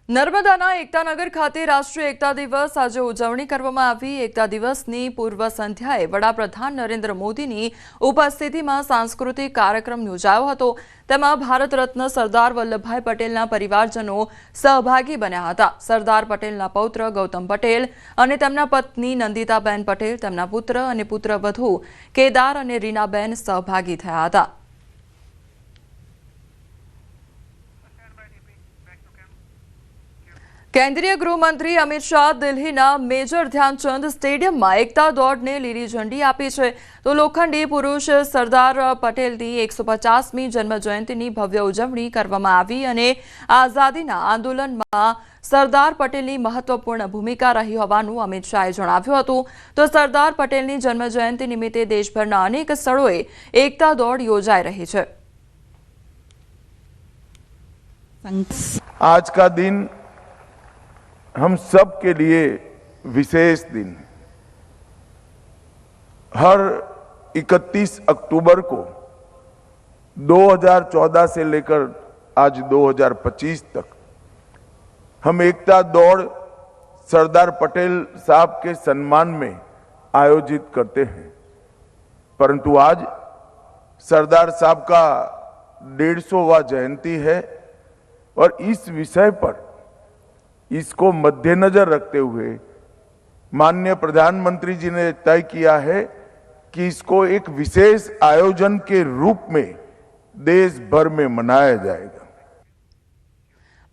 નર્મદાના એકતાનગર ખાતે રાષ્ટ્રીય એકતા દિવસ આજે ઉજવણી કરવામાં આવી। એકતા દિવસની પૂર્વ સંધ્યાએ વડાપ્રધાન નરેન્દ્ર મોદીની ઉપસ્થિતિમાં સાંસ્કૃતિક કાર્યક્રમ યોજાયો હતો। તેમાં ભારત રત્ન સરદાર વલ્લભભાઈ પટેલના પરિવારજનો સહભાગી બન્યા હતા। સરદાર પટેલના પૌત્ર ગૌતમ પટેલ અને તેમના પત્ની નંદિતાબેન પટેલ, તેમના પુત્ર અને પુત્રવધુ કેદાર અને રીનાબેન સહભાગી થયા હતા। केंद्रीय गृहमंत्री अमित शाह दिल्हीना मेजर ध्यानचंद स्टेडियम में एकता दौड़ने लीली झंडी आपी है। तो लोखंडी पुरुष सरदार पटेलनी 150मी जन्म जयंतीनी भव्य उजवणी करवामां आवी अने आजादीना आंदोलनमां सरदार पटेलनी महत्वपूर्ण भूमिका रही होवानुं अमित शाहे जणाव्युं हतुं। तो सरदार पटेलनी जन्म जयंती निमित्ते देशभરના अनेक स्थळोए एकता दौड़ योजाई रही है। आज का दिन हम सब के लिए विशेष दिन है। हर 31 अक्टूबर को 2014 से लेकर आज 2025 तक हम एकता दौड़ सरदार पटेल साहब के सम्मान में आयोजित करते हैं। परंतु आज सरदार साहब का 150वां जयंती है और इस विषय पर इसको मद्देनजर रखते हुए माननीय प्रधानमंत्री जी ने तय किया है कि इसको एक विशेष आयोजन के रूप में देश भर में मनाया जाएगा।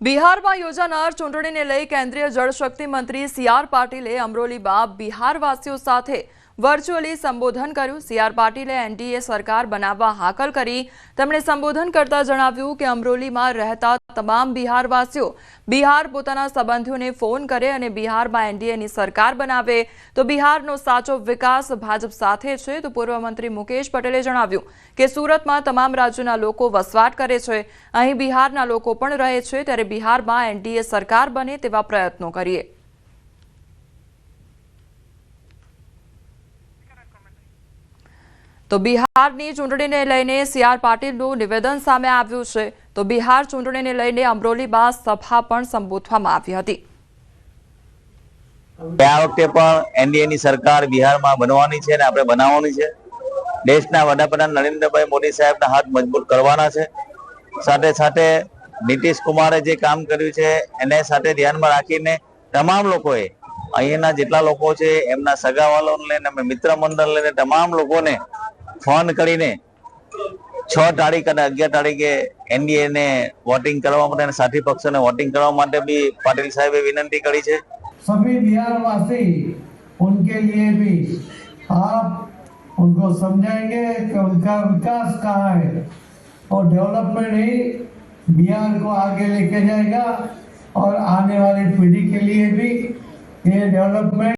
बिहार में योजानार चूंटणी ने लई केंद्रीय जलशक्ति मंत्री सीआर पाटीले अमरोली में बिहारवासीओ साथे वर्च्युअली संबोधन कर्युं। सीआर पाटीले एनडीए सरकार बनाववा हाकल करी। તેમણે સંબોધન કરતા જણાવ્યું કે અમરોલીમાં રહેતા તમામ બિહારવાસીઓ બિહાર પોતાના સંબંધીઓને ફોન કરે અને બિહારમાં એનડીએની સરકાર બનાવે તો બિહારનો સાચો વિકાસ ભાજપ સાથે છે। તો પૂર્વ મંત્રી મુકેશ પટેલે જણાવ્યું કે સુરતમાં તમામ રાજ્યોના લોકો વસવાટ કરે છે, અહીં બિહારના લોકો પણ રહે છે, ત્યારે બિહારમાં એનડીએ સરકાર બને તેવા પ્રયત્નો કરીએ। तो बिहारनी चूंटणीने लईने सीआर पाटीलनुं निवेदन सामे आव्युं छे। तो बिहार चूंटणीने लईने अमरोलीमां सभा पण संबोधवामां आवी हती। आ वखते पण एनडीएनी सरकार बिहारमां बनवानी छे ने आपणे बनाववानी छे। देशना वडाप्रधान नरेंद्रभाई मोदी साहेबना हाथ मजबूत करवाना छे। साथे साथे नीतीश कुमारे जे काम कर्युं छे एने साथे ध्यानमां राखीने तमाम लोकोए અહીંયાના જેટલા લોકો છે એમના સગાવાલાઓને લઈને મિત્ર મંડળ લઈને તમામ લોકોને ફોન કરીને 6 તારીખ અને 11 તારીખે એનડીએ ને વોટિંગ કરવા માટે અને સાથી પક્ષોને વોટિંગ કરવા માટે भी પાટીલ સાહેબે વિનંતી કરી છે। सभी बिहारवासी उनके लिए भी आप उनको समझाएंगे कि उनका विकास कहाँ है और डेवलपमेंट ही बिहार को आगे लेके जाएगा और आने वाली पीढ़ी के लिए भी ये डेवलपमेंट